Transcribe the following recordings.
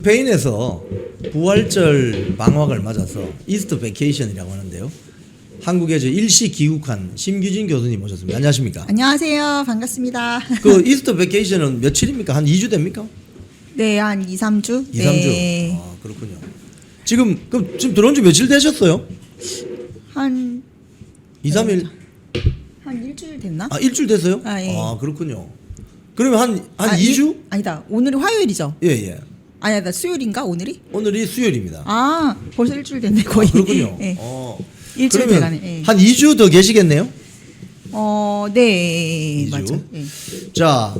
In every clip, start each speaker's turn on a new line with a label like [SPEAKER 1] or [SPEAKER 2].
[SPEAKER 1] 스페인에서 부활절 방학을 맞아서 이스터 베케이션이라고 하는데요. 한국에 일시 귀국한 심규진 교수님 모셨습니다. 안녕하십니까?
[SPEAKER 2] 안녕하세요. 반갑습니다.
[SPEAKER 1] 그 이스터 베케이션은 며칠입니까? 한 2주 됩니까?
[SPEAKER 2] 네, 한 2, 3주?
[SPEAKER 1] 2, 3주.
[SPEAKER 2] 네.
[SPEAKER 1] 아, 그렇군요. 지금 들어온 지 며칠 되셨어요?
[SPEAKER 2] 한
[SPEAKER 1] 2, 3일.
[SPEAKER 2] 한 일주일 됐나?
[SPEAKER 1] 아, 일주일 됐어요?
[SPEAKER 2] 아, 예.
[SPEAKER 1] 그렇군요. 그러면 한 2주?
[SPEAKER 2] 아니다. 오늘이 화요일이죠.
[SPEAKER 1] 예, 예.
[SPEAKER 2] 아니다. 수요일인가? 오늘이?
[SPEAKER 1] 오늘이 수요일입니다.
[SPEAKER 2] 아, 벌써 일주일 됐네. 거의.
[SPEAKER 1] 아, 그렇군요.
[SPEAKER 2] 예. 일주일
[SPEAKER 1] 그러면
[SPEAKER 2] 돼가네. 예.
[SPEAKER 1] 한 2주 더 계시겠네요?
[SPEAKER 2] 네.
[SPEAKER 1] 2주?
[SPEAKER 2] 맞죠. 예.
[SPEAKER 1] 자,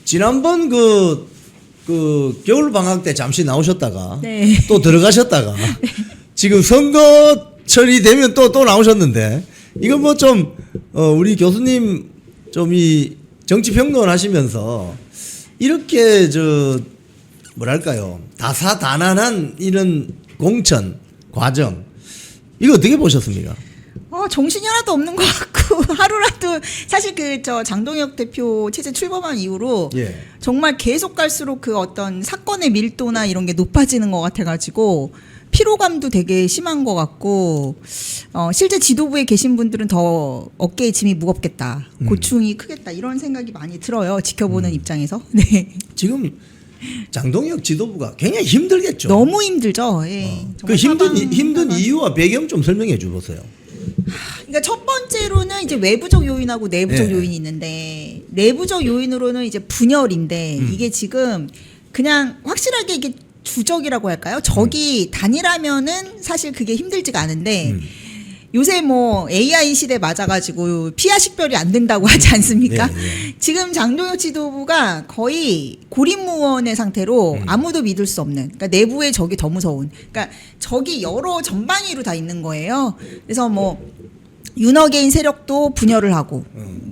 [SPEAKER 1] 지난번 그 겨울 방학 때 잠시 나오셨다가
[SPEAKER 2] 네.
[SPEAKER 1] 또 들어가셨다가 지금 선거철이 되면 또 나오셨는데 이건 뭐 좀 우리 교수님 좀 이 정치 평론을 하시면서 이렇게 뭐랄까요, 다사다난한 이런 공천 과정 이거 어떻게 보셨습니까?
[SPEAKER 2] 정신이 하나도 없는 것 같고 하루라도 사실 장동혁 대표 체제 출범한 이후로
[SPEAKER 1] 예.
[SPEAKER 2] 정말 계속 갈수록 그 어떤 사건의 밀도나 이런 게 높아지는 것 같아가지고 피로감도 되게 심한 것 같고 실제 지도부에 계신 분들은 더 어깨에 짐이 무겁겠다, 고충이 크겠다 이런 생각이 많이 들어요. 지켜보는 입장에서. 네.
[SPEAKER 1] 지금 장동혁 지도부가 굉장히 힘들겠죠.
[SPEAKER 2] 너무 힘들죠. 예.
[SPEAKER 1] 그
[SPEAKER 2] 정말
[SPEAKER 1] 힘든 이유와 배경 좀 설명해 주보세요.
[SPEAKER 2] 그러니까 첫 번째로는 이제 외부적 요인하고 내부적
[SPEAKER 1] 네.
[SPEAKER 2] 요인이 있는데 내부적 요인으로는 이제 분열인데 이게 지금 그냥 확실하게 이게 주적이라고 할까요? 적이 단일하면은 사실 그게 힘들지가 않은데 요새 뭐 AI 시대 맞아가지고 피하 식별이 안 된다고 하지 않습니까?
[SPEAKER 1] 네, 네.
[SPEAKER 2] 지금 장동혁 지도부가 거의 고립무원의 상태로 아무도 믿을 수 없는, 그러니까 내부의 적이 더 무서운, 그러니까 적이 여러 전방위로 다 있는 거예요. 그래서 뭐 윤어게인 세력도 분열을 하고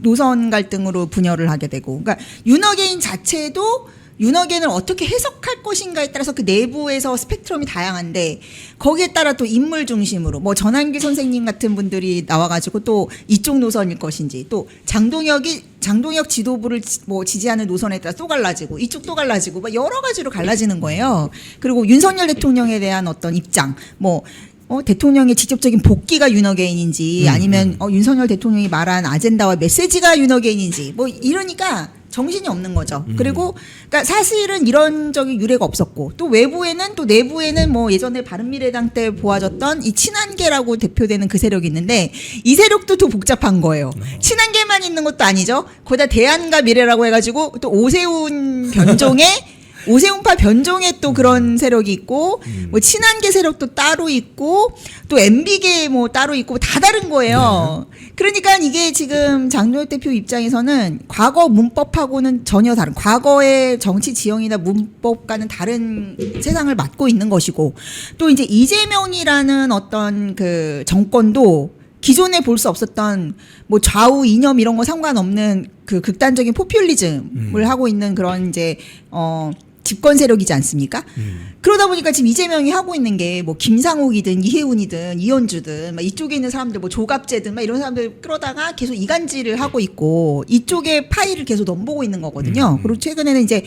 [SPEAKER 2] 노선 갈등으로 분열을 하게 되고, 그러니까 윤어게인 자체도 윤어게인을 어떻게 해석할 것인가에 따라서 그 내부에서 스펙트럼이 다양한데 거기에 따라 또 인물 중심으로 뭐 전한길 선생님 같은 분들이 나와가지고 또 이쪽 노선일 것인지, 또 장동혁 지도부를 뭐 지지하는 노선에 따라 또 갈라지고 이쪽 또 갈라지고 막 여러 가지로 갈라지는 거예요. 그리고 윤석열 대통령에 대한 어떤 입장, 뭐 대통령의 직접적인 복귀가 윤어게인인지 아니면 윤석열 대통령이 말한 아젠다와 메시지가 윤어게인인지 뭐 이러니까 정신이 없는 거죠. 그리고 그러니까 사실은 이런 적이 유례가 없었고, 또 외부에는 또 내부에는 뭐 예전에 바른미래당 때 보아졌던 이 친한계라고 대표되는 그 세력이 있는데 이 세력도 더 복잡한 거예요. 친한계만 있는 것도 아니죠. 거기다 대안과 미래라고 해가지고 또 오세훈파 변종의 또 그런 세력이 있고, 뭐 친한계 세력도 따로 있고, 또 MB계 뭐 따로 있고, 다 다른 거예요. 그러니까 이게 지금 장동혁 대표 입장에서는 과거 문법하고는 전혀 다른, 과거의 정치 지형이나 문법과는 다른 세상을 맡고 있는 것이고, 또 이제 이재명이라는 어떤 그 정권도 기존에 볼 수 없었던 뭐 좌우 이념 이런 거 상관없는 그 극단적인 포퓰리즘을 하고 있는 그런 이제 집권 세력이지 않습니까? 그러다 보니까 지금 이재명이 하고 있는 게 뭐 김상옥이든 이혜훈이든 이현주든 막 이쪽에 있는 사람들 뭐 조갑재든 막 이런 사람들 끌어다가 계속 이간질을 하고 있고 이쪽에 파일을 계속 넘보고 있는 거거든요. 그리고 최근에는 이제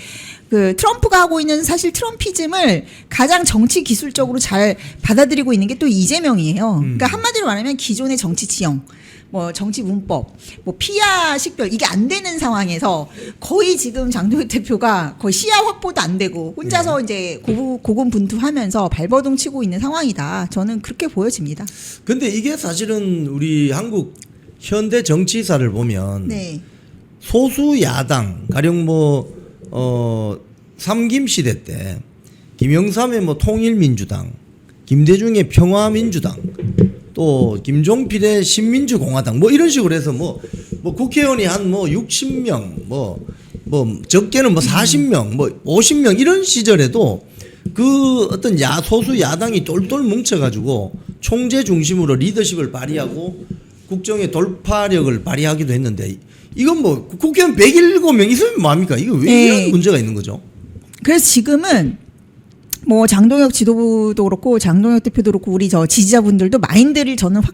[SPEAKER 2] 그 트럼프가 하고 있는 사실 트럼피즘을 가장 정치 기술적으로 잘 받아들이고 있는 게 또 이재명이에요. 그러니까 한마디로 말하면 기존의 정치 지형, 뭐 정치 문법, 뭐 피하 식별 이게 안 되는 상황에서 거의 지금 장동혁 대표가 거의 시야 확보도 안 되고 혼자서 이제 고군분투하면서 발버둥 치고 있는 상황이다. 저는 그렇게 보여집니다.
[SPEAKER 1] 근데 이게 사실은 우리 한국 현대 정치사를 보면
[SPEAKER 2] 네.
[SPEAKER 1] 소수 야당 가령 삼김 시대 때 김영삼의 뭐 통일민주당, 김대중의 평화민주당, 또 김종필의 신민주공화당 뭐 이런 식으로 해서 뭐 국회의원이 한 60명 뭐 적게는 40명 50명 이런 시절에도 그 어떤 소수 야당이 똘똘 뭉쳐가지고 총재 중심으로 리더십을 발휘하고 국정의 돌파력을 발휘하기도 했는데 이건 뭐 국회의원 107명 있으면 뭐합니까? 이거 왜 이런 문제가 있는 거죠?
[SPEAKER 2] 그래서 지금은 뭐 장동혁 지도부도 그렇고 장동혁 대표도 그렇고 우리 저 지지자분들도 마인드를 저는 확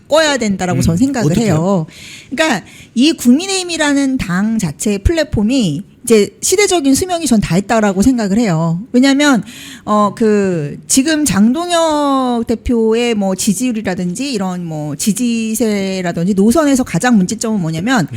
[SPEAKER 2] 바꿔야 된다라고 저는 생각을
[SPEAKER 1] 어떡해요?
[SPEAKER 2] 해요. 그러니까 이 국민의힘이라는 당 자체의 플랫폼이 이제 시대적인 수명이 전 다 했다라고 생각을 해요. 왜냐하면 지금 장동혁 대표의 뭐 지지율이라든지 이런 뭐 지지세라든지 노선에서 가장 문제점은 뭐냐면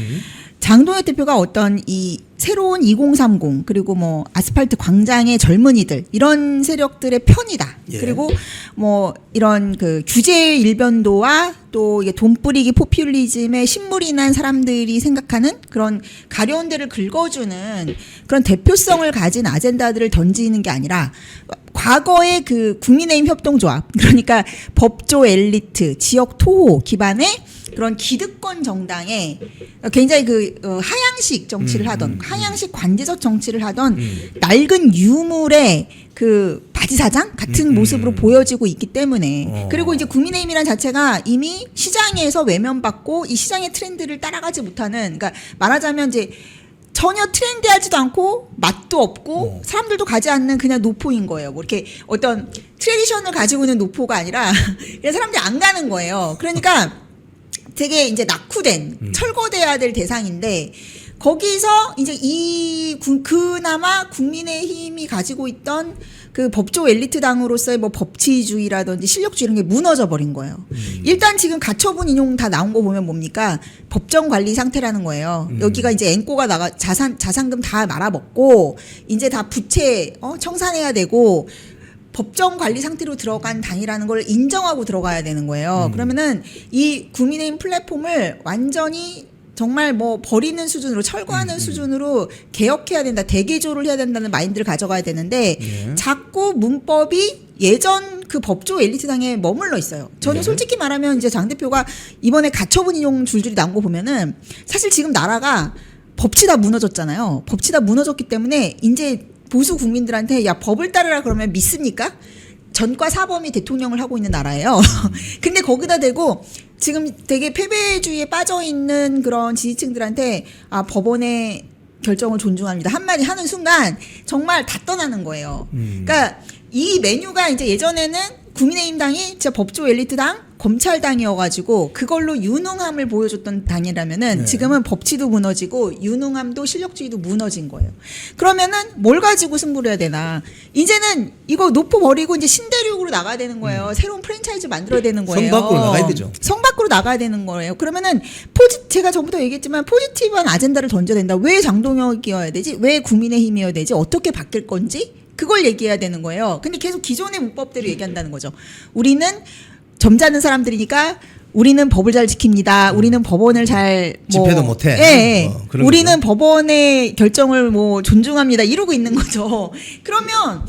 [SPEAKER 2] 장동혁 대표가 어떤 이 새로운 2030 그리고 뭐 아스팔트 광장의 젊은이들 이런 세력들의 편이다.
[SPEAKER 1] 예.
[SPEAKER 2] 그리고 뭐 이런 그 규제 일변도와 또 이게 돈 뿌리기 포퓰리즘에 신물이 난 사람들이 생각하는 그런 가려운 데를 긁어주는 그런 대표성을 가진 아젠다들을 던지는 게 아니라 과거의 그 국민의힘 협동조합 그러니까 법조 엘리트 지역 토호 기반의 그런 기득권 정당에 굉장히 하향식 정치를 하던 하향식 관제적 정치를 하던 낡은 유물의 그 바지사장 같은 모습으로 보여지고 있기 때문에 그리고 이제 국민의힘이란 자체가 이미 시장에서 외면받고 이 시장의 트렌드를 따라가지 못하는 그러니까 말하자면 이제 전혀 트렌디하지도 않고 맛도 없고 사람들도 가지 않는 그냥 노포인 거예요. 뭐 이렇게 어떤 트레디션을 가지고 있는 노포가 아니라 그냥 사람들이 안 가는 거예요. 그러니까 되게 이제 낙후된 철거돼야 될 대상인데 거기서 이제 그나마 국민의힘이 가지고 있던 그 법조 엘리트 당으로서의 뭐 법치주의라든지 실력주의 이런 게 무너져 버린 거예요. 일단 지금 가처분 인용 다 나온 거 보면 뭡니까? 법정 관리 상태라는 거예요. 여기가 이제 앵꼬가 나가 자산금 다 말아먹고 이제 다 부채 청산해야 되고 법정 관리 상태로 들어간 당이라는 걸 인정하고 들어가야 되는 거예요. 그러면은 이 국민의힘 플랫폼을 완전히 정말 뭐 버리는 수준으로 철거하는 수준으로 개혁해야 된다, 대개조를 해야 된다는 마인드를 가져가야 되는데 자꾸 문법이 예전 그 법조 엘리트당에 머물러 있어요. 저는 솔직히 말하면 이제 장 대표가 이번에 가처분 인용 줄줄이 나온 거 보면은 사실 지금 나라가 법치 다 무너졌잖아요. 법치 다 무너졌기 때문에 이제 보수 국민들한테 야 법을 따르라 그러면 믿습니까? 전과 사범이 대통령을 하고 있는 나라예요. 근데 거기다 대고 지금 되게 패배주의에 빠져 있는 그런 지지층들한테 아 법원의 결정을 존중합니다 한마디 하는 순간 정말 다 떠나는 거예요. 그러니까 이 메뉴가 이제 예전에는 국민의힘 당이 진짜 법조 엘리트당 검찰당이어가지고 그걸로 유능함을 보여줬던 당이라면은 지금은 법치도 무너지고 유능함도 실력주의도 무너진 거예요. 그러면은 뭘 가지고 승부를 해야 되나? 이제는 이거 노포 버리고 이제 신대륙으로 나가야 되는 거예요. 새로운 프랜차이즈 만들어야 되는 거예요.
[SPEAKER 1] 성 밖으로 나가야 되죠.
[SPEAKER 2] 성 밖으로 나가야 되는 거예요. 그러면은 제가 전부터 얘기했지만 포지티브한 아젠다를 던져야 된다. 왜 장동혁이어야 되지? 왜 국민의힘이어야 되지? 어떻게 바뀔 건지? 그걸 얘기해야 되는 거예요. 근데 계속 기존의 문법대로 얘기한다는 거죠. 우리는 점잖은 사람들이니까 우리는 법을 잘 지킵니다. 우리는 법원을 잘
[SPEAKER 1] 집회도 못해.
[SPEAKER 2] 예. 우리는
[SPEAKER 1] 거죠.
[SPEAKER 2] 법원의 결정을 뭐 존중합니다. 이러고 있는 거죠. 그러면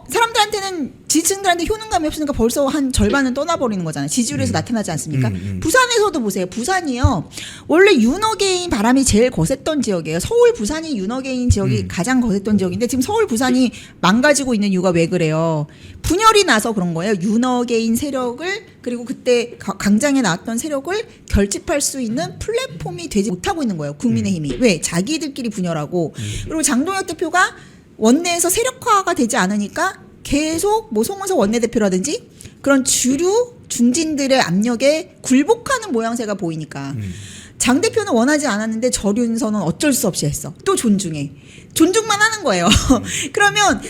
[SPEAKER 2] 사람들한테는 지지층들한테 효능감이 없으니까 벌써 한 절반은 떠나버리는 거잖아요. 지지율에서 나타나지 않습니까? 부산에서도 보세요. 부산이요. 원래 윤어게인 바람이 제일 거셌던 지역이에요. 서울, 부산이 윤어게인 지역이 가장 거셌던 지역인데 지금 서울, 부산이 망가지고 있는 이유가 왜 그래요? 분열이 나서 그런 거예요. 윤어게인 세력을 그리고 그때 광장에 나왔던 세력을 결집할 수 있는 플랫폼이 되지 못하고 있는 거예요. 국민의힘이. 왜? 자기들끼리 분열하고 그리고 장동혁 대표가 원내에서 세력화가 되지 않으니까 계속 뭐 송원석 원내대표라든지 그런 주류 중진들의 압력에 굴복하는 모양새가 보이니까 장 대표는 원하지 않았는데 절윤선은 어쩔 수 없이 했어. 또 존중해. 존중만 하는 거예요. 그러면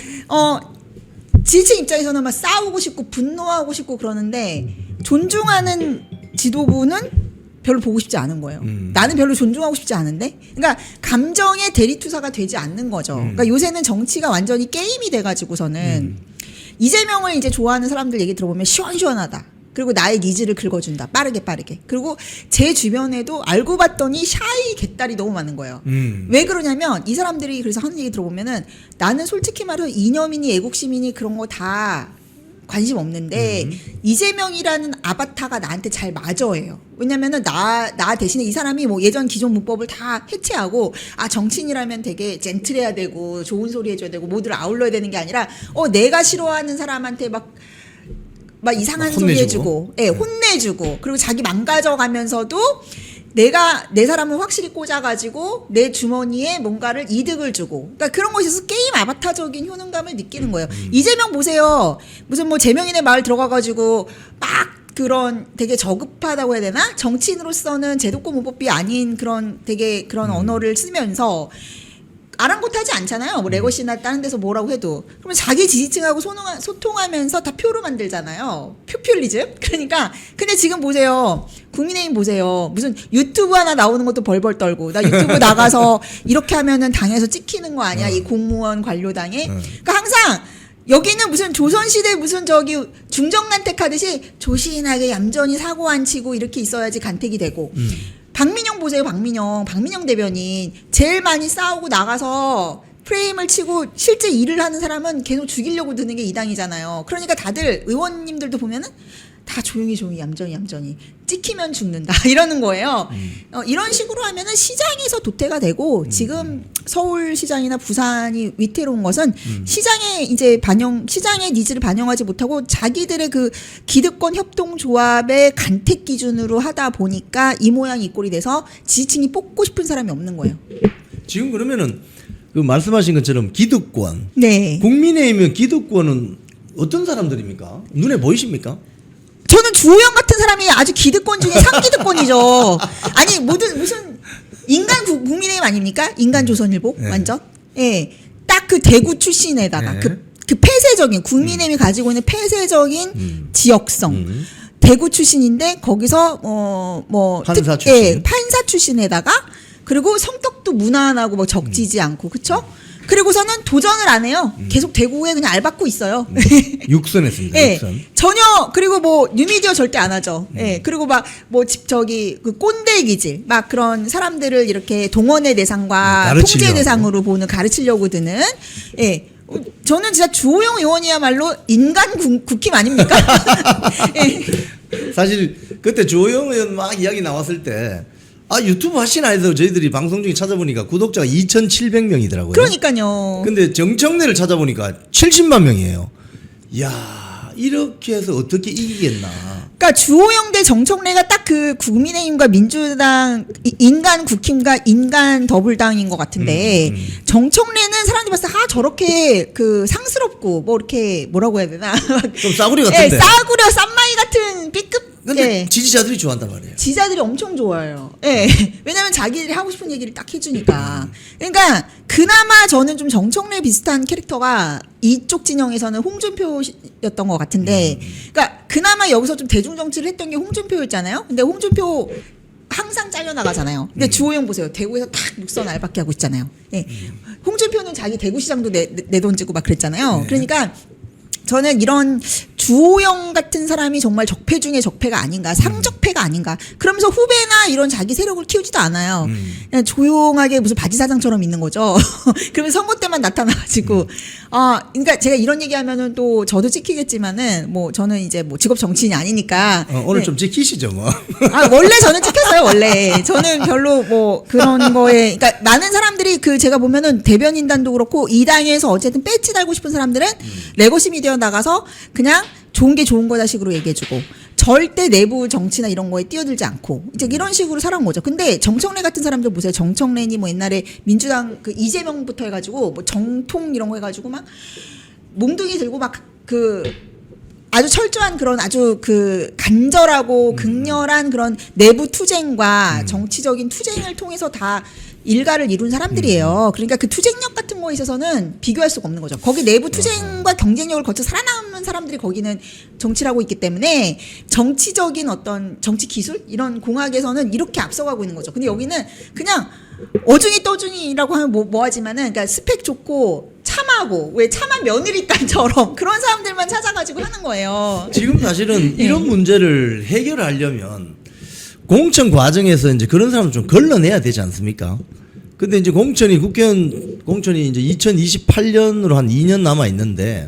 [SPEAKER 2] 지지층 입장에서는 막 싸우고 싶고 분노하고 싶고 그러는데 존중하는 지도부는 별로 보고 싶지 않은 거예요. 나는 별로 존중하고 싶지 않은데, 그러니까 감정의 대리투사가 되지 않는 거죠. 그러니까 요새는 정치가 완전히 게임이 돼가지고서는 이재명을 이제 좋아하는 사람들 얘기 들어보면 시원시원하다. 그리고 나의 니즈를 긁어준다. 빠르게. 그리고 제 주변에도 알고 봤더니 샤이 개딸이 너무 많은 거예요. 왜 그러냐면 이 사람들이 그래서 하는 얘기 들어보면은 나는 솔직히 말해서 이념이니 애국시민이 그런 거 다 관심 없는데 이재명이라는 아바타가 나한테 잘 맞아해요. 왜냐면은 나 대신에 이 사람이 뭐 예전 기존 문법을 다 해체하고 아 정치인이라면 되게 젠틀해야 되고 좋은 소리 해줘야 되고 모두를 아울러야 되는 게 아니라 내가 싫어하는 사람한테 막 이상한 소리 해주고, 혼내주고, 그리고 자기 망가져가면서도 내가 내 사람을 확실히 꽂아가지고 내 주머니에 뭔가를 이득을 주고, 그러니까 그런 것에 있어서 게임 아바타적인 효능감을 느끼는 거예요. 이재명 보세요. 무슨 뭐 재명이네 마을 들어가가지고 막 그런 되게 저급하다고 해야 되나? 정치인으로서는 제도권 문법이 아닌 그런 되게 그런 언어를 쓰면서 아랑곳하지 않잖아요. 뭐 레거시나 다른 데서 뭐라고 해도. 그러면 자기 지지층하고 소통하면서 다 표로 만들잖아요. 표퓰리즘. 그러니까 근데 지금 보세요. 국민의힘 보세요. 무슨 유튜브 하나 나오는 것도 벌벌 떨고 나 유튜브 나가서 이렇게 하면은 당에서 찍히는 거 아니야? 이 공무원 관료당에. 그러니까 항상 여기는 무슨 조선시대 무슨 저기 중정간택 하듯이 조신하게 얌전히 사고 안 치고 이렇게 있어야지 간택이 되고. 박민영 보세요. 박민영 대변인 제일 많이 싸우고 나가서 프레임을 치고 실제 일을 하는 사람은 계속 죽이려고 드는 게 이 당이잖아요. 그러니까 다들 의원님들도 보면은 다 조용히 얌전히 찍히면 죽는다 이러는 거예요. 이런 식으로 하면은 시장에서 도태가 되고 지금 서울시장이나 부산이 위태로운 것은 시장의 니즈를 반영하지 못하고 자기들의 그 기득권 협동조합의 간택 기준으로 하다 보니까 이 모양 이 꼴이 돼서 지지층이 뽑고 싶은 사람이 없는 거예요.
[SPEAKER 1] 지금 그러면은 그 말씀하신 것처럼 기득권,
[SPEAKER 2] 네.
[SPEAKER 1] 국민의힘의 기득권은 어떤 사람들입니까? 눈에 보이십니까?
[SPEAKER 2] 저는 주호영 같은 사람이 아주 기득권 중에 상기득권이죠. 아니 무슨 인간 국민의힘 아닙니까? 인간 조선일보
[SPEAKER 1] 네.
[SPEAKER 2] 완전. 예, 딱 그 대구 출신에다가
[SPEAKER 1] 네.
[SPEAKER 2] 그 폐쇄적인 국민의힘이 가지고 있는 폐쇄적인 지역성. 대구 출신인데 거기서
[SPEAKER 1] 판사 출신.
[SPEAKER 2] 예, 판사 출신에다가 그리고 성격도 무난하고 뭐 적지지 않고 그렇죠? 그리고서는 도전을 안 해요. 계속 대구에 그냥 알받고 있어요.
[SPEAKER 1] 육선했습니다.
[SPEAKER 2] 예.
[SPEAKER 1] 육선.
[SPEAKER 2] 전혀 그리고 뭐 뉴미디어 절대 안 하죠. 예. 그리고 막 뭐 저기 그 꼰대 기질 막 그런 사람들을 이렇게 동원의 대상과
[SPEAKER 1] 가르치려고.
[SPEAKER 2] 통제 대상으로 보는 가르치려고 드는 예. 저는 진짜 주호영 의원이야말로 인간 국힘 아닙니까? 예.
[SPEAKER 1] 사실 그때 조영 의원 막 이야기 나왔을 때 유튜브 하시나 해서 저희들이 방송 중에 찾아보니까 구독자가 2,700명이더라고요.
[SPEAKER 2] 그러니까요.
[SPEAKER 1] 근데 정청래를 찾아보니까 70만 명이에요. 이야, 이렇게 해서 어떻게 이기겠나.
[SPEAKER 2] 그러니까 주호영 대 정청래가 딱 그 국민의힘과 민주당 인간 국힘과 인간 더불당인 것 같은데 정청래는 사람들이 봤을 때 저렇게 그 상스럽고 뭐 이렇게 뭐라고 해야 되나
[SPEAKER 1] 좀 싸구려 같은데.
[SPEAKER 2] 예, 싸구려 쌈마이 같은 B급
[SPEAKER 1] 근데
[SPEAKER 2] 예.
[SPEAKER 1] 지지자들이 좋아한단 말이에요.
[SPEAKER 2] 지자들이 엄청 좋아해요. 예. 왜냐면 자기들이 하고 싶은 얘기를 딱 해주니까. 그러니까 그나마 저는 좀 정청래 비슷한 캐릭터가 이쪽 진영에서는 홍준표였던 것 같은데, 그러니까 그나마 여기서 좀 대중 정치를 했던 게 홍준표였잖아요. 근데 홍준표 항상 잘려나가잖아요. 근데 주호영 보세요. 대구에서 탁 육선 알박기 하고 있잖아요. 예. 홍준표는 자기 대구시장도 내던지고 막 그랬잖아요. 그러니까 저는 이런 주호영 같은 사람이 정말 적폐 중에 적폐가 아닌가, 상적폐가 아닌가. 그러면서 후배나 이런 자기 세력을 키우지도 않아요. 그냥 조용하게 무슨 바지 사장처럼 있는 거죠. 그러면 선거 때만 나타나가지고. 그러니까 제가 이런 얘기하면은 또 저도 찍히겠지만은 뭐 저는 이제 뭐 직업 정치인이 아니니까.
[SPEAKER 1] 오늘
[SPEAKER 2] 네.
[SPEAKER 1] 좀 지키시죠, 뭐.
[SPEAKER 2] 원래 저는 찍혔어요, 원래. 저는 별로 뭐 그런 거에. 그러니까 많은 사람들이 제가 보면은 대변인단도 그렇고 이 당에서 어쨌든 배지 달고 싶은 사람들은 레거시 미디어 나가서 그냥 좋은 게 좋은 거다 식으로 얘기해주고 절대 내부 정치나 이런 거에 뛰어들지 않고 이제 이런 식으로 살아온 거죠. 근데 정청래 같은 사람들 보세요. 정청래니 뭐 옛날에 민주당 그 이재명부터 해가지고 뭐 정통 이런 거 해가지고 막 몽둥이 들고 막 아주 철저한 그런 아주 간절하고 극렬한 그런 내부 투쟁과 정치적인 투쟁을 통해서 다 일가를 이룬 사람들이에요. 그러니까 그 투쟁력 같은 거에 있어서는 비교할 수가 없는 거죠. 거기 내부 투쟁과 경쟁력을 거쳐 살아남은 사람들이 거기는 정치를 하고 있기 때문에 정치적인 어떤 정치 기술 이런 공학에서는 이렇게 앞서가고 있는 거죠. 근데 여기는 그냥 어중이 떠중이라고 하면 뭐 하지만은 그러니까 스펙 좋고 참하고 왜 참한 며느리딸처럼 그런 사람들만 찾아가지고 하는 거예요.
[SPEAKER 1] 지금 사실은 이런 문제를 해결하려면 공천 과정에서 이제 그런 사람을 좀 걸러내야 되지 않습니까? 근데 이제 국회의원 공천이 이제 2028년으로 한 2년 남아 있는데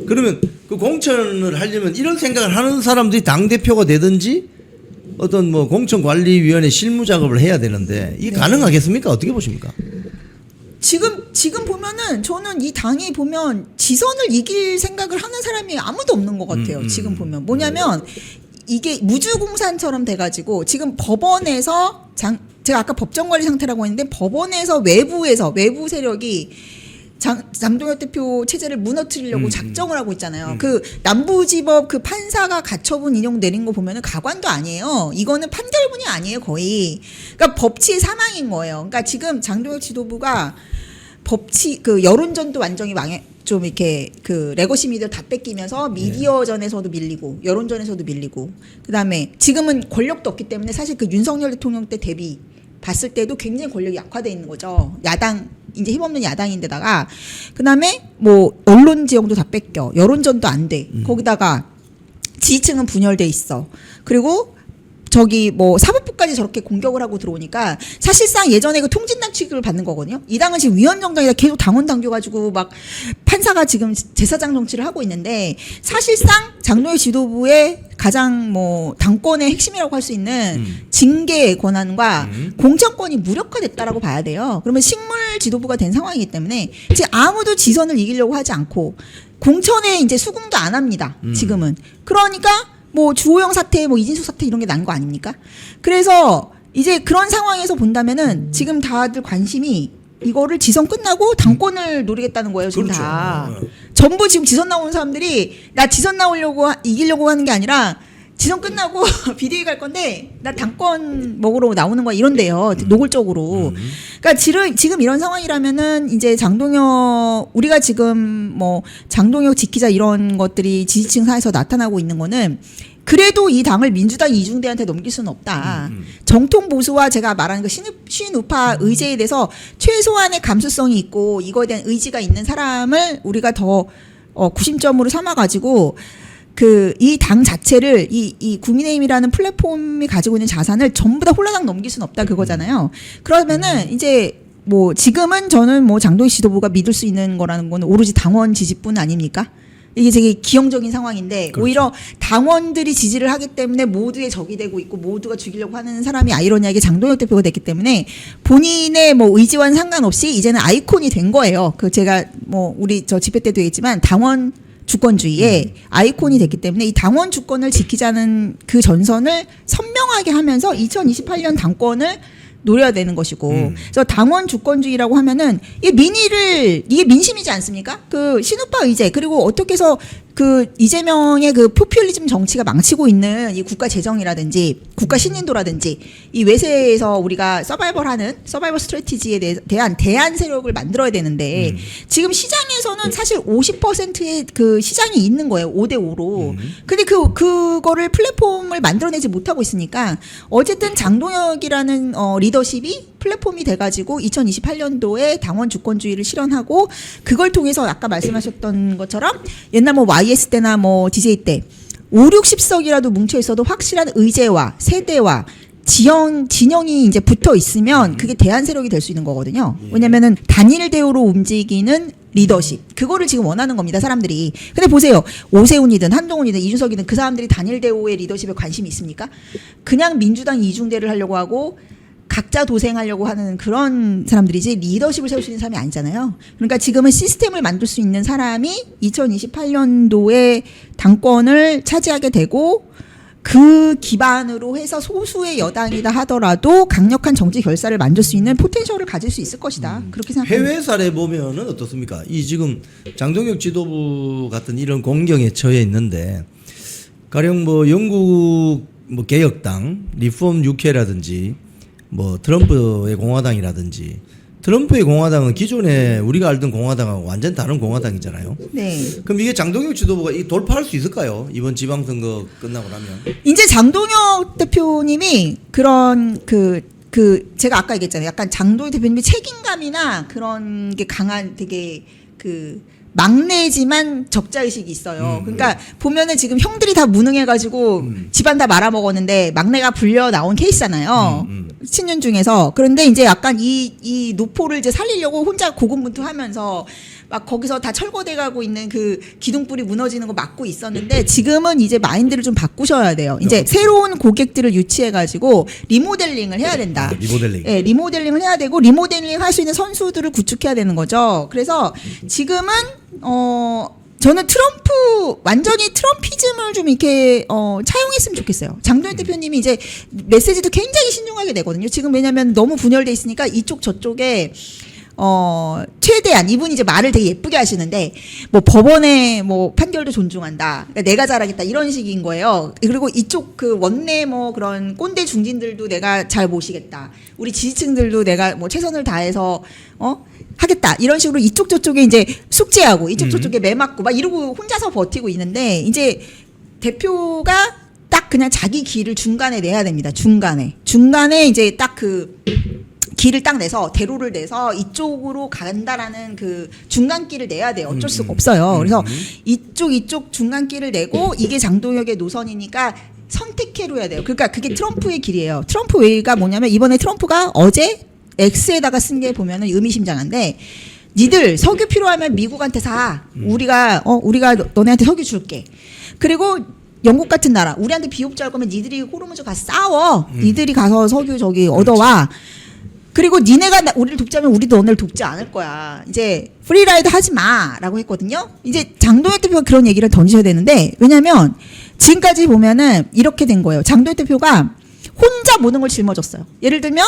[SPEAKER 1] 그러면 그 공천을 하려면 이런 생각을 하는 사람들이 당대표가 되든지 어떤 뭐 공천관리위원회 실무 작업을 해야 되는데 이게 가능하겠습니까? 어떻게 보십니까?
[SPEAKER 2] 지금 보면은 저는 이 당이 보면 지선을 이길 생각을 하는 사람이 아무도 없는 것 같아요. 지금 보면 뭐냐면 이게 무주공산처럼 돼가지고 지금 법원에서 제가 아까 법정관리 상태라고 했는데 법원에서 외부 세력이 장동혁 대표 체제를 무너뜨리려고 작정을 하고 있잖아요. 그 남부지법 그 판사가 가처분 인용 내린 거 보면은 가관도 아니에요. 이거는 판결문이 아니에요, 거의. 그러니까 법치의 사망인 거예요. 그러니까 지금 장동혁 지도부가 그 여론전도 완전히 좀 이렇게 그 레거시 미디어 다 뺏기면서 미디어전에서도 밀리고 여론전에서도 밀리고 그다음에 지금은 권력도 없기 때문에 사실 그 윤석열 대통령 때 대비 봤을 때도 굉장히 권력이 약화돼 있는 거죠. 야당 이제 힘없는 야당인데다가 그다음에 뭐 언론 지형도 다 뺏겨 여론전도 안 돼. 거기다가 지지층은 분열돼 있어. 그리고 저기 뭐 사법부까지 저렇게 공격을 하고 들어오니까 사실상 예전에 그 통진당 취급을 받는 거거든요. 이 당은 지금 위헌정당이다 계속 당원 당겨가지고 막 판사가 지금 제사장 정치를 하고 있는데 사실상 장로의 지도부의 가장 뭐 당권의 핵심이라고 할 수 있는 징계 권한과 공천권이 무력화됐다라고 봐야 돼요. 그러면 식물 지도부가 된 상황이기 때문에 지금 아무도 지선을 이기려고 하지 않고 공천에 이제 수긍도 안 합니다. 지금은. 그러니까 뭐 주호영 사태, 뭐 이진숙 사태 이런 게 난 거 아닙니까? 그래서 이제 그런 상황에서 본다면은 지금 다들 관심이 이거를 지선 끝나고 당권을 노리겠다는 거예요, 지금
[SPEAKER 1] 그렇죠.
[SPEAKER 2] 다. 전부 지금 지선 나오는 사람들이 나 지선 나오려고 이기려고 하는 게 아니라 지선 끝나고 비대위 갈 건데 나 당권 먹으러 나오는 거야 이런데요. 노골적으로. 그러니까 지금 이런 상황이라면은 이제 장동혁 우리가 지금 뭐 장동혁 지키자 이런 것들이 지지층 사이에서 나타나고 있는 거는 그래도 이 당을 민주당 이중대한테 넘길 수는 없다. 정통 보수와 제가 말하는 그 신우파 의제에 대해서 최소한의 감수성이 있고 이거에 대한 의지가 있는 사람을 우리가 더 구심점으로 삼아가지고 그 이 당 자체를 이 국민의힘이라는 플랫폼이 가지고 있는 자산을 전부 다 홀라당 넘길 수는 없다 그거잖아요. 그러면은 이제 뭐 지금은 저는 뭐 장동희 지도부가 믿을 수 있는 거라는 건 오로지 당원 지지뿐 아닙니까? 이게 되게 기형적인 상황인데
[SPEAKER 1] 그렇죠.
[SPEAKER 2] 오히려 당원들이 지지를 하기 때문에 모두의 적이 되고 있고 모두가 죽이려고 하는 사람이 아이러니하게 장동혁 대표가 됐기 때문에 본인의 뭐 의지와는 상관없이 이제는 아이콘이 된 거예요. 그 제가 뭐 우리 저 집회 때도 얘기했지만 당원 주권주의의 아이콘이 됐기 때문에 이 당원 주권을 지키자는 그 전선을 선명하게 하면서 2028년 당권을 노려야 되는 것이고 그래서 당원 주권주의라고 하면은 이게 민심이지 않습니까? 그 신우파 의제 그리고 어떻게 해서 그 이재명의 그 포퓰리즘 정치가 망치고 있는 이 국가 재정이라든지 국가 신인도라든지 이 외세에서 우리가 서바이벌 스트래티지에 대한 대안 세력을 만들어야 되는데 지금 시장에서는 사실 50%의 그 시장이 있는 거예요. 5대5로. 근데 그거를 플랫폼을 만들어내지 못하고 있으니까 어쨌든 장동혁이라는 리더십이 플랫폼이 돼가지고 2028년도에 당원 주권주의를 실현하고 그걸 통해서 아까 말씀하셨던 것처럼 옛날 뭐 YS 때나 뭐 DJ 때 5, 60석이라도 뭉쳐 있어도 확실한 의제와 세대와 진영이 이제 붙어 있으면 그게 대안 세력이 될 수 있는 거거든요. 왜냐면은 단일 대우로 움직이는 리더십. 그거를 지금 원하는 겁니다, 사람들이. 근데 보세요. 오세훈이든 한동훈이든 이준석이든 그 사람들이 단일 대우의 리더십에 관심이 있습니까? 그냥 민주당 이중대를 하려고 하고 각자 도생하려고 하는 그런 사람들이지 리더십을 세울 수 있는 사람이 아니잖아요. 그러니까 지금은 시스템을 만들 수 있는 사람이 2028년도에 당권을 차지하게 되고 그 기반으로 해서 소수의 여당이다 하더라도 강력한 정치 결사를 만들 수 있는 포텐셜을 가질 수 있을 것이다. 그렇게 생각합니다.
[SPEAKER 1] 해외 사례 보면은 어떻습니까? 이 지금 장동혁 지도부 같은 이런 공경에 처해 있는데 가령 뭐 영국 뭐 개혁당, 리폼 UK라든지 뭐 트럼프의 공화당이라든지 트럼프의 공화당은 기존에 우리가 알던 공화당하고 완전 다른 공화당이잖아요.
[SPEAKER 2] 네.
[SPEAKER 1] 그럼 이게 장동혁 지도부가 이 돌파할 수 있을까요? 이번 지방선거 끝나고 나면.
[SPEAKER 2] 이제 장동혁 대표님이 그런 제가 아까 얘기했잖아요. 약간 장동혁 대표님이 책임감이나 그런 게 강한 되게 막내지만 적자의식이 있어요. 그러니까 보면은 지금 형들이 다 무능해가지고 집안 다 말아먹었는데 막내가 불려 나온 케이스잖아요. 친윤 중에서. 그런데 이제 약간 이 노포를 이제 살리려고 혼자 고군분투하면서 막 거기서 다 철거돼가고 있는 그 기둥불이 무너지는 거 막고 있었는데 지금은 이제 마인드를 좀 바꾸셔야 돼요. 이제 새로운 고객들을 유치해가지고 리모델링을 해야 된다.
[SPEAKER 1] 리모델링.
[SPEAKER 2] 네, 리모델링을 해야 되고 리모델링 할 수 있는 선수들을 구축해야 되는 거죠. 그래서 지금은 저는 완전히 트럼피즘을 좀 이렇게 차용했으면 좋겠어요. 장동혁 대표님이 이제 메시지도 굉장히 신중하게 내거든요. 지금 왜냐하면 너무 분열돼 있으니까 이쪽 저쪽에 최대한 이분이 이제 말을 되게 예쁘게 하시는데 뭐 법원의 뭐 판결도 존중한다. 그러니까 내가 잘하겠다 이런 식인 거예요. 그리고 이쪽 그 원내 뭐 그런 꼰대 중진들도 내가 잘 모시겠다. 우리 지지층들도 내가 뭐 최선을 다해서 하겠다. 이런 식으로 이쪽 저쪽에 이제 숙제하고 이쪽 저쪽에 매맞고 막 이러고 혼자서 버티고 있는데 이제 대표가 딱 그냥 자기 길을 중간에 내야 됩니다. 중간에 이제 딱 그 길을 딱 내서 대로를 내서 이쪽으로 간다라는 그 중간길을 내야 돼요. 어쩔 수가 없어요. 그래서 이쪽 중간길을 내고 이게 장동혁의 노선이니까 선택해로 해야 돼요. 그러니까 그게 트럼프의 길이에요. 트럼프 웨이가 뭐냐면 이번에 트럼프가 어제 X에다가 쓴 게 보면은 의미심장한데 니들 석유 필요하면 미국한테 사. 우리가 너네한테 석유 줄게. 그리고 영국 같은 나라 우리한테 비옵자 할 거면 니들이 호르무즈 가서 싸워. 니들이 가서 석유 저기 얻어와. 그리고 니네가 우리를 돕자면 우리도 너네를 돕지 않을 거야. 이제 프리라이드 하지 마라고 했거든요. 이제 장동혁 대표가 그런 얘기를 던지셔야 되는데 왜냐면 지금까지 보면은 이렇게 된 거예요. 장동혁 대표가 혼자 모든 걸 짊어졌어요. 예를 들면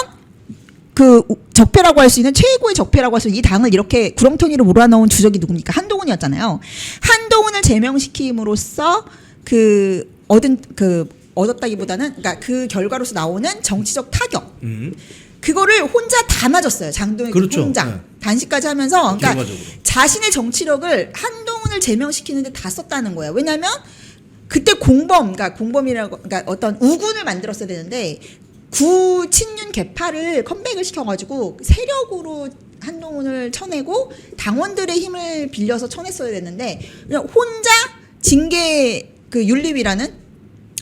[SPEAKER 2] 그 적폐라고 할 수 있는 최고의 적폐라고 할 수 있는 이 당을 이렇게 구렁텅이로 몰아넣은 주적이 누굽니까? 한동훈이었잖아요. 한동훈을 제명시킴으로써 얻었다기보다는 그러니까 그 결과로서 나오는 정치적 타격. 그거를 혼자 다 맞았어요. 장동혁
[SPEAKER 1] 그렇죠.
[SPEAKER 2] 혼자
[SPEAKER 1] 네.
[SPEAKER 2] 단식까지 하면서 그러니까
[SPEAKER 1] 결과적으로.
[SPEAKER 2] 자신의 정치력을 한동훈을 제명시키는데 다 썼다는 거예요. 왜냐하면 그때 공범이라고 그러니까 어떤 우군을 만들었어야 되는데 구친윤 개파를 컴백을 시켜가지고 세력으로 한동훈을 쳐내고 당원들의 힘을 빌려서 쳐냈어야 됐는데 그냥 혼자 징계 그 윤리위라는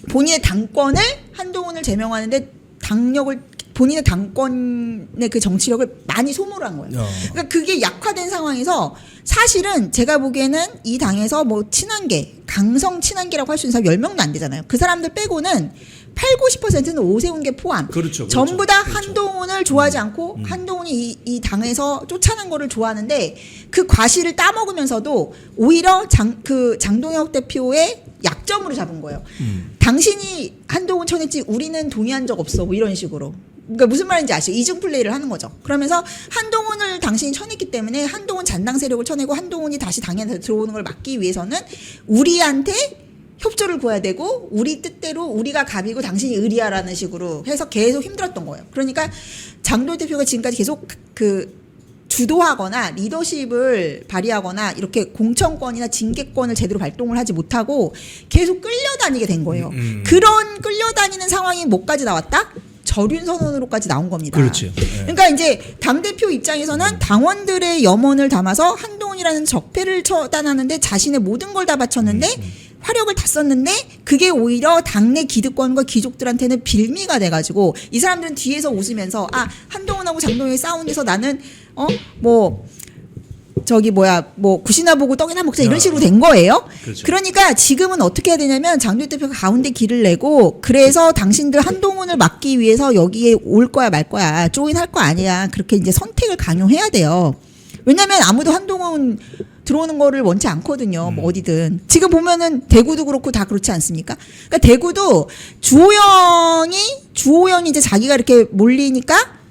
[SPEAKER 2] 본인의 당권을 한동훈을 제명하는데 본인의 당권의 그 정치력을 많이 소모를 한 거예요. 그러니까 그게 약화된 상황에서 사실은 제가 보기에는 이 당에서 뭐 친한계, 강성 친한계라고 할 수 있는 사람 10명도 안 되잖아요. 그 사람들 빼고는 80~90%는 오세훈계 포함.
[SPEAKER 1] 그렇죠.
[SPEAKER 2] 전부 다
[SPEAKER 1] 그렇죠.
[SPEAKER 2] 한동훈을 좋아하지 않고 한동훈이 이 당에서 쫓아낸 거를 좋아하는데 그 과실을 따먹으면서도 오히려 장동혁 대표의 약점으로 잡은 거예요. 당신이 한동훈 쳐냈지 우리는 동의한 적 없어. 뭐 이런 식으로. 그러니까 무슨 말인지 아시죠? 이중 플레이를 하는 거죠. 그러면서 한동훈을 당신이 쳐냈기 때문에 한동훈 잔당 세력을 쳐내고 한동훈이 다시 당에 들어오는 걸 막기 위해서는 우리한테 협조를 구해야 되고 우리 뜻대로 우리가 갑이고 당신이 의리야라는 식으로 해서 계속 힘들었던 거예요. 그러니까 장동혁 대표가 지금까지 계속 주도하거나 리더십을 발휘하거나 이렇게 공천권이나 징계권을 제대로 발동을 하지 못하고 계속 끌려다니게 된 거예요. 그런 끌려다니는 상황이 뭐까지 나왔다? 절윤 선언으로까지 나온 겁니다.
[SPEAKER 1] 그렇죠.
[SPEAKER 2] 그러니까 이제 당대표 입장에서는 당원들의 염원을 담아서 한동훈이라는 적폐를 처단하는데 자신의 모든 걸 다 바쳤는데 화력을 다 썼는데 그게 오히려 당내 기득권과 귀족들한테는 빌미가 돼가지고 이 사람들은 뒤에서 웃으면서 한동훈하고 장동혁이 싸운 데서 나는 굿이나 보고 떡이나 먹자 이런 식으로 된 거예요.
[SPEAKER 1] 그렇죠.
[SPEAKER 2] 그러니까 지금은 어떻게 해야 되냐면 장동혁 대표가 가운데 길을 내고 그래서 당신들 한동훈을 막기 위해서 여기에 올 거야 말 거야 조인할 거 아니야 그렇게 이제 선택을 강요해야 돼요. 왜냐면 아무도 한동훈 들어오는 거를 원치 않거든요. 뭐 어디든. 지금 보면은 대구도 그렇고 다 그렇지 않습니까? 그러니까 대구도 주호영이 이제 자기가 이렇게 몰리니까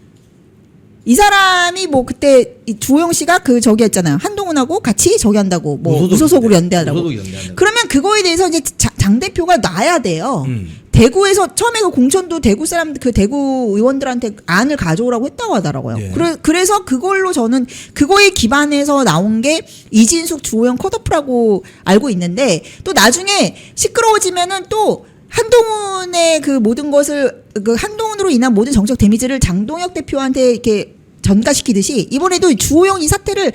[SPEAKER 2] 이 사람이 뭐 그때 주호영 씨가 저기 했잖아요. 한동훈하고 같이 저기 한다고 무소속으로 연대하라고. 그러면 그거에 대해서 이제 장 대표가 놔야 돼요. 대구에서 처음에 그 공천도 대구 사람 대구 의원들한테 안을 가져오라고 했다고 하더라고요.
[SPEAKER 1] 예.
[SPEAKER 2] 그래서 그걸로 저는 그거에 기반해서 나온 게 이진숙 주호영 컷오프라고 알고 있는데 또 나중에 시끄러워지면은 또 한동훈의 그 모든 것을 한동훈으로 인한 모든 정책 데미지를 장동혁 대표한테 이렇게 전가시키듯이 이번에도 주호영 이 사태를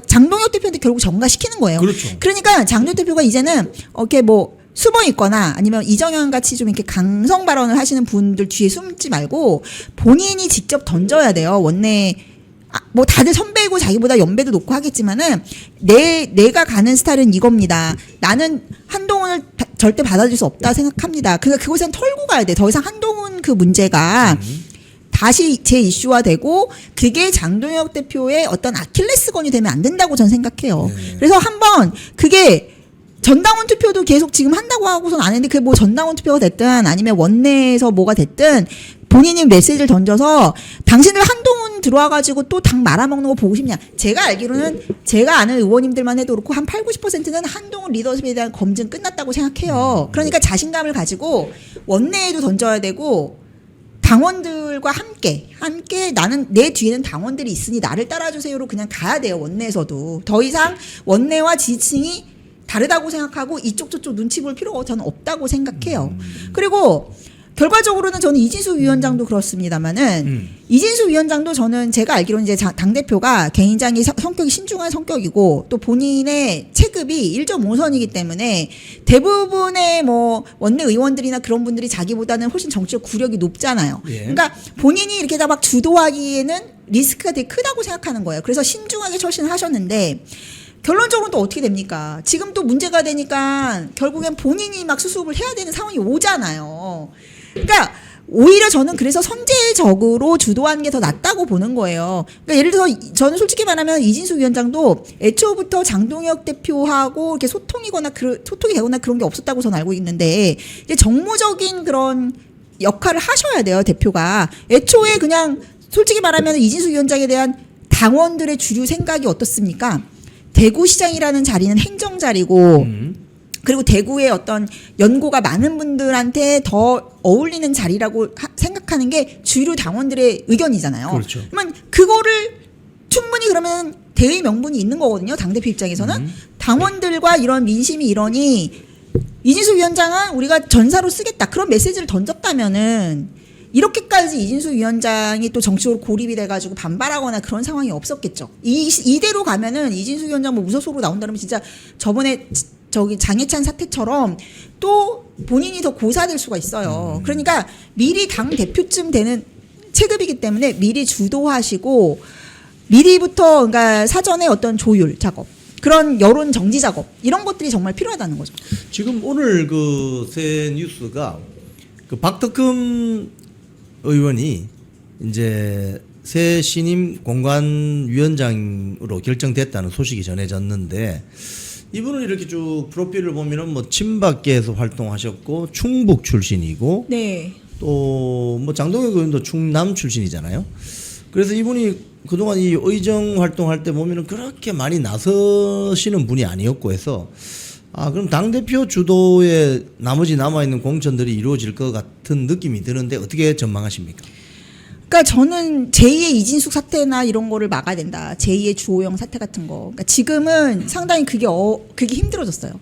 [SPEAKER 2] 장동혁 대표한테 결국 전가시키는 거예요.
[SPEAKER 1] 그렇죠.
[SPEAKER 2] 그러니까 장동혁 대표가 이제는 이렇게 숨어 있거나 아니면 이정현 같이 좀 이렇게 강성 발언을 하시는 분들 뒤에 숨지 말고 본인이 직접 던져야 돼요. 원내 다들 선배고 자기보다 연배도 높고 하겠지만은 내가 가는 스타일은 이겁니다. 나는 한동훈을 절대 받아줄 수 없다 생각합니다. 그러니까 그것은 털고 가야 돼. 더 이상 한동훈 그 문제가 다시 제 이슈화되고 그게 장동혁 대표의 어떤 아킬레스건이 되면 안 된다고 저는 생각해요. 그래서 한번 그게 전당원 투표도 계속 지금 한다고 하고선 안 했는데 그게 전당원 투표가 됐든 아니면 원내에서 뭐가 됐든 본인이 메시지를 던져서 당신들 한동훈 통 들어와가지고 또 당 말아먹는 거 보고 싶냐? 제가 알기로는 제가 아는 의원님들만 해도 그렇고 한 80~90%는 한동훈 리더십에 대한 검증 끝났다고 생각해요. 그러니까 자신감을 가지고 원내에도 던져야 되고 당원들과 함께 나는 내 뒤에는 당원들이 있으니 나를 따라주세요로 그냥 가야 돼요. 원내에서도 더 이상 원내와 지지층이 다르다고 생각하고 이쪽 저쪽 눈치 볼 필요가 저는 없다고 생각해요. 그리고 결과적으로는 저는 이진수 위원장도 그렇습니다만은 이진수 위원장도 저는 제가 알기로는 이제 당 대표가 개인장이 성격이 신중한 성격이고 또 본인의 체급이 1.5선이기 때문에 대부분의 뭐 원내 의원들이나 그런 분들이 자기보다는 훨씬 정치적 구력이 높잖아요.
[SPEAKER 1] 예.
[SPEAKER 2] 그러니까 본인이 이렇게 다 막 주도하기에는 리스크가 되게 크다고 생각하는 거예요. 그래서 신중하게 처신을 하셨는데. 결론적으로 또 어떻게 됩니까? 지금 또 문제가 되니까 결국엔 본인이 막 수습을 해야 되는 상황이 오잖아요. 그러니까 오히려 저는 그래서 선제적으로 주도하는 게 더 낫다고 보는 거예요. 그러니까 예를 들어서 저는 솔직히 말하면 이진수 위원장도 애초부터 장동혁 대표하고 이렇게 소통이 되거나 그런 게 없었다고 저는 알고 있는데 이제 정무적인 그런 역할을 하셔야 돼요, 대표가. 애초에 그냥 솔직히 말하면 이진수 위원장에 대한 당원들의 주류 생각이 어떻습니까? 대구시장이라는 자리는 행정자리고 그리고 대구의 어떤 연고가 많은 분들한테 더 어울리는 자리라고 생각하는 게 주류 당원들의 의견이잖아요.
[SPEAKER 1] 그렇죠.
[SPEAKER 2] 그러면 그거를 충분히 그러면 대의 명분이 있는 거거든요. 당대표 입장에서는. 당원들과 이런 민심이 이러니 이진수 위원장은 우리가 전사로 쓰겠다. 그런 메시지를 던졌다면은 이렇게까지 이진수 위원장이 또 정치적으로 고립이 돼가지고 반발하거나 그런 상황이 없었겠죠. 이대로 가면은 이진수 위원장 뭐 무소속으로 나온다면 진짜 저번에 저기 장해찬 사태처럼 또 본인이 더 고사될 수가 있어요. 그러니까 미리 당 대표쯤 되는 체급이기 때문에 미리 주도하시고 미리부터 그러니까 사전에 어떤 조율 작업, 그런 여론 정지 작업 이런 것들이 정말 필요하다는 거죠.
[SPEAKER 1] 지금 오늘 그 새 뉴스가 그 박덕흠 의원이 이제 새 신임 공관위원장으로 결정됐다는 소식이 전해졌는데 이분은 이렇게 쭉 프로필을 보면은 뭐 친박계에서 활동하셨고 충북 출신이고
[SPEAKER 2] 네.
[SPEAKER 1] 또 뭐 장동혁 의원도 충남 출신이잖아요. 그래서 이분이 그동안 이 의정 활동할 때 보면은 그렇게 많이 나서시는 분이 아니었고 해서 그럼 당대표 주도의 나머지 남아있는 공천들이 이루어질 것 같은 느낌이 드는데 어떻게 전망하십니까?
[SPEAKER 2] 그러니까 저는 제2의 이진숙 사태나 이런 거를 막아야 된다. 제2의 주호영 사태 같은 거. 그러니까 지금은 상당히 그게 힘들어졌어요.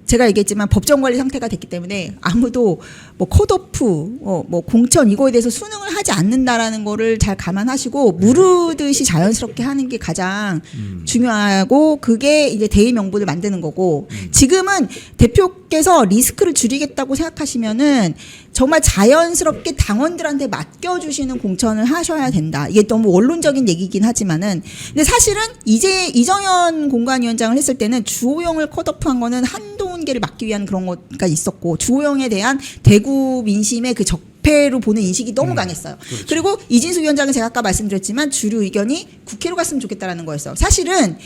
[SPEAKER 2] 제가 얘기했지만 법정 관리 상태가 됐기 때문에 아무도 뭐 컷오프, 뭐 공천 이거에 대해서 수능을 하지 않는다라는 거를 잘 감안하시고 무르듯이 자연스럽게 하는 게 가장 중요하고 그게 이제 대의 명분을 만드는 거고 지금은 대표께서 리스크를 줄이겠다고 생각하시면은 정말 자연스럽게 당원들한테 맡겨주시는 공천을 하셔야 된다. 이게 너무 원론적인 얘기긴 하지만은 근데 사실은 이제 이정현 공관위원장을 했을 때는 주호영을 컷오프한 거는 한동훈계를 막기 위한 그런 거가 있었고 주호영에 대한 대구 민심의 그 적폐로 보는 인식이 너무 강했어요.
[SPEAKER 1] 그렇죠.
[SPEAKER 2] 그리고 이진수 위원장은 제가 아까 말씀드렸지만 주류 의견이 국회로 갔으면 좋겠다라는 거였어요. 사실은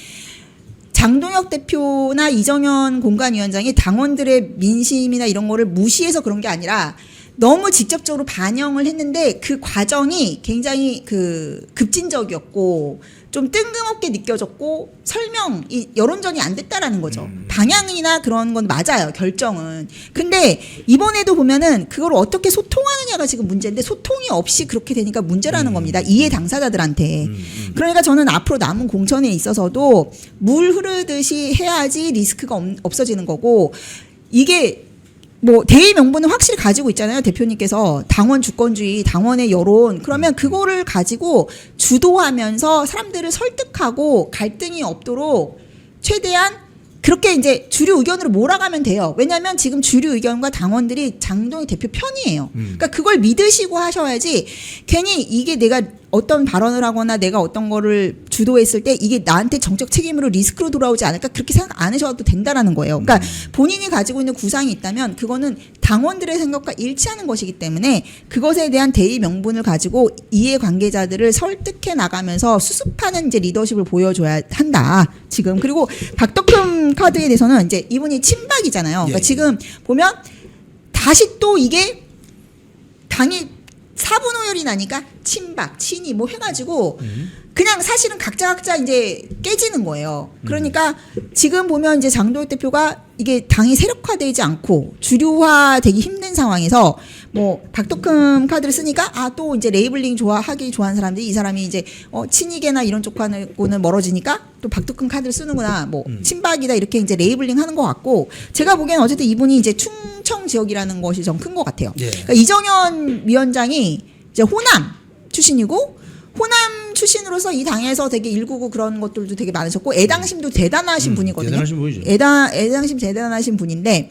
[SPEAKER 2] 장동혁 대표나 이정현 공관위원장이 당원들의 민심이나 이런 거를 무시해서 그런 게 아니라 너무 직접적으로 반영을 했는데 그 과정이 굉장히 급진적이었고 좀 뜬금없게 느껴졌고 설명이 여론전이 안 됐다라는 거죠. 방향이나 그런 건 맞아요. 결정은. 근데 이번에도 보면은 그걸 어떻게 소통하느냐가 지금 문제인데 소통이 없이 그렇게 되니까 문제라는 겁니다. 이해 당사자들한테. 그러니까 저는 앞으로 남은 공천에 있어서도 물 흐르듯이 해야지 리스크가 없어지는 거고 이게 뭐 대의 명분은 확실히 가지고 있잖아요. 대표님께서 당원 주권주의, 당원의 여론 그러면 그거를 가지고 주도하면서 사람들을 설득하고 갈등이 없도록 최대한 그렇게 이제 주류 의견으로 몰아가면 돼요. 왜냐하면 지금 주류 의견과 당원들이 장동혁 대표 편이에요. 그러니까 그걸 믿으시고 하셔야지 괜히 이게 내가 어떤 발언을 하거나 내가 어떤 거를 주도했을 때 이게 나한테 정책 책임으로 리스크로 돌아오지 않을까 그렇게 생각 안 하셔도 된다라는 거예요. 그러니까 본인이 가지고 있는 구상이 있다면 그거는 당원들의 생각과 일치하는 것이기 때문에 그것에 대한 대의 명분을 가지고 이해관계자들을 설득해 나가면서 수습하는 이제 리더십을 보여줘야 한다. 지금 그리고 박덕흠 카드에 대해서는 이제 이분이 친박이잖아요. 그러니까 지금 보면 다시 또 이게 당이 사분오열이 나니까 친박, 친이 뭐 해가지고 그냥 사실은 각자 이제 깨지는 거예요. 그러니까 지금 보면 이제 장도혁 대표가 이게 당이 세력화되지 않고 주류화되기 힘든 상황에서 뭐 박덕흠 카드를 쓰니까 또 이제 레이블링 좋아하는 사람들이 이 사람이 이제 친이계나 이런 쪽하고는 멀어지니까 또 박덕흠 카드를 쓰는구나 뭐 친박이다 이렇게 이제 레이블링 하는 것 같고 제가 보기에는 어쨌든 이분이 이제 충청 지역이라는 것이 좀 큰 것 같아요.
[SPEAKER 1] 예.
[SPEAKER 2] 그러니까 이정현 위원장이 이제 호남 출신이고 호남 출신으로서 이 당에서 되게 일구고 그런 것들도 되게 많으셨고 애당심도 대단하신 분이거든요.
[SPEAKER 1] 대단하신 분이죠.
[SPEAKER 2] 애당심 대단하신 분인데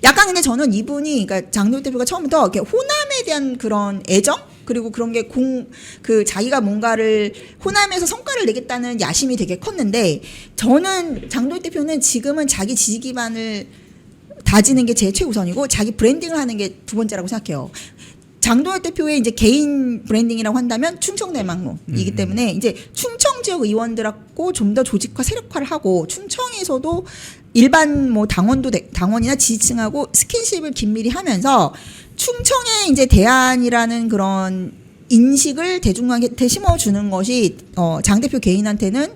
[SPEAKER 2] 약간 근데 저는 이분이 그러니까 장도혁 대표가 처음부터 이렇게 호남에 대한 그런 애정 그리고 그런 게 자기가 뭔가를 호남에서 성과를 내겠다는 야심이 되게 컸는데 저는 장도혁 대표는 지금은 자기 지지 기반을 다지는 게 제일 최우선이고 자기 브랜딩을 하는 게 두 번째라고 생각해요. 장도혁 대표의 이제 개인 브랜딩이라고 한다면 충청 내막로이기 때문에 이제 충청 지역 의원들하고 좀 더 조직화 세력화를 하고 충청에서도 일반 뭐 당원이나 지지층하고 스킨십을 긴밀히 하면서 충청에 이제 대안이라는 그런 인식을 대중한테 심어주는 것이 장 대표 개인한테는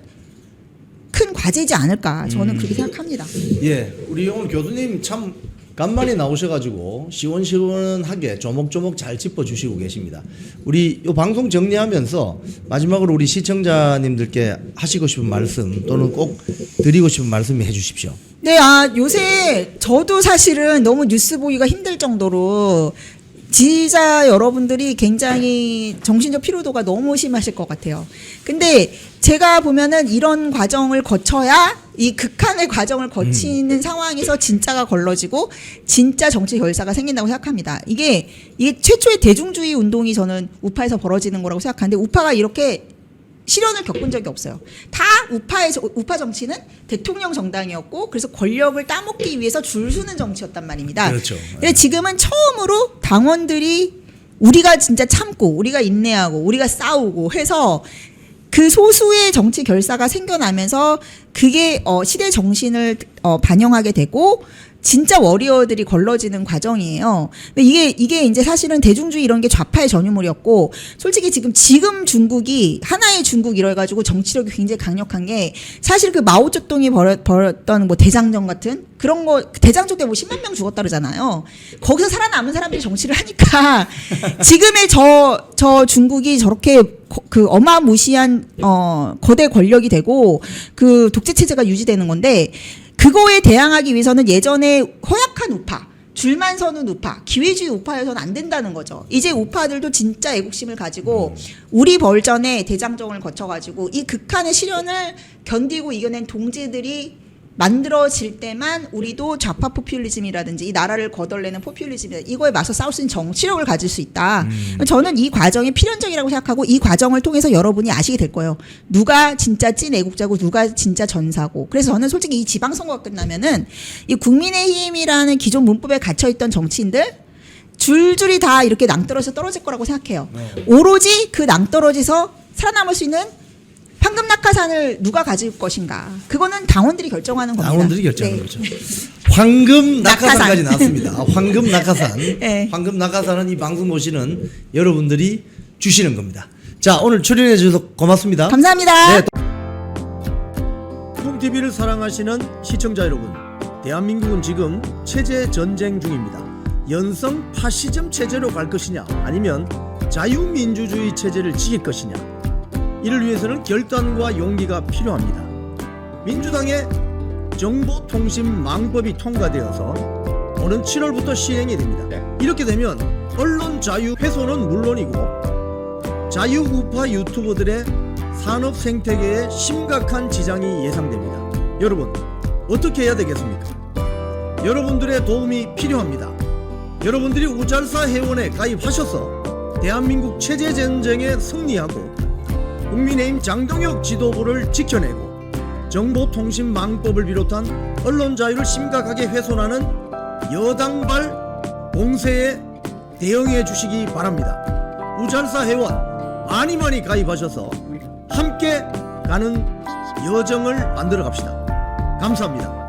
[SPEAKER 2] 큰 과제이지 않을까 저는 그렇게 생각합니다.
[SPEAKER 1] 예, 우리 오늘 교수님 참 간만에 나오셔가지고 시원시원하게 조목조목 잘 짚어주시고 계십니다. 우리 이 방송 정리하면서 마지막으로 우리 시청자님들께 하시고 싶은 말씀 또는 꼭 드리고 싶은 말씀 해주십시오.
[SPEAKER 2] 네, 요새 저도 사실은 너무 뉴스 보기가 힘들 정도로 지지자 여러분들이 굉장히 정신적 피로도가 너무 심하실 것 같아요. 근데 제가 보면은 이런 과정을 거쳐야 이 극한의 과정을 거치는 상황에서 진짜가 걸러지고 진짜 정치 결사가 생긴다고 생각합니다. 이게 최초의 대중주의 운동이 저는 우파에서 벌어지는 거라고 생각하는데 우파가 이렇게 실현을 겪은 적이 없어요. 다 우파 정치는 대통령 정당이었고 그래서 권력을 따먹기 위해서 줄 서는 정치였단 말입니다.
[SPEAKER 1] 그렇죠.
[SPEAKER 2] 근데 지금은 처음으로 당원들이 우리가 진짜 참고 우리가 인내하고 우리가 싸우고 해서 그 소수의 정치 결사가 생겨나면서 그게 시대 정신을 반영하게 되고 진짜 워리어들이 걸러지는 과정이에요. 근데 이게 이제 사실은 대중주의 이런 게 좌파의 전유물이었고 솔직히 지금 중국이 하나의 중국 이래가지고 정치력이 굉장히 강력한 게 사실 그 마오쩌둥이 벌였던 뭐 대장정 같은 그런 거 대장정 때 뭐 10만 명 죽었다 그러잖아요. 거기서 살아남은 사람들이 정치를 하니까 지금의 저 중국이 저렇게 그 어마무시한 거대 권력이 되고 그 독재 체제가 유지되는 건데 그거에 대항하기 위해서는 예전에 허약한 우파, 줄만 서는 우파, 기회주의 우파여서는 안 된다는 거죠. 이제 우파들도 진짜 애국심을 가지고 우리 벌전에 대장정을 거쳐가지고 이 극한의 시련을 견디고 이겨낸 동지들이 만들어질 때만 우리도 좌파 포퓰리즘이라든지 이 나라를 거덜내는 포퓰리즘이다. 이거에 맞서 싸울 수 있는 정치력을 가질 수 있다. 저는 이 과정이 필연적이라고 생각하고 이 과정을 통해서 여러분이 아시게 될 거예요. 누가 진짜 찐 애국자고 누가 진짜 전사고. 그래서 저는 솔직히 이 지방선거가 끝나면은 이 국민의힘이라는 기존 문법에 갇혀있던 정치인들 줄줄이 다 이렇게 낭떠러지에서 떨어질 거라고 생각해요. 오로지 그 낭떠러지에서 살아남을 수 있는 황금 낙하산을 누가 가질 것인가? 그거는 당원들이 결정하는 겁니다.
[SPEAKER 1] 당원들이 결정하는
[SPEAKER 2] 네.
[SPEAKER 1] 거죠. 황금 낙하산까지 나왔습니다. 황금 낙하산.
[SPEAKER 2] 네.
[SPEAKER 1] 황금 낙하산은 이 방송 보시는 여러분들이 주시는 겁니다. 자, 오늘 출연해 주셔서 고맙습니다.
[SPEAKER 2] 감사합니다.
[SPEAKER 1] 네. 콩TV를 사랑하시는 시청자 여러분, 대한민국은 지금 체제 전쟁 중입니다. 연성 파시즘 체제로 갈 것이냐 아니면 자유민주주의 체제를 지킬 것이냐, 이를 위해서는 결단과 용기가 필요합니다. 민주당의 정보통신망법이 통과되어서 오는 7월부터 시행이 됩니다. 이렇게 되면 언론 자유 훼손은 물론이고 자유우파 유튜버들의 산업 생태계에 심각한 지장이 예상됩니다. 여러분, 어떻게 해야 되겠습니까? 여러분들의 도움이 필요합니다. 여러분들이 우잘사 회원에 가입하셔서 대한민국 체제 전쟁에 승리하고 국민의힘 장동혁 지도부를 지켜내고 정보통신망법을 비롯한 언론 자유를 심각하게 훼손하는 여당발 공세에 대응해 주시기 바랍니다. 우잘사 회원 많이 가입하셔서 함께 가는 여정을 만들어 갑시다. 감사합니다.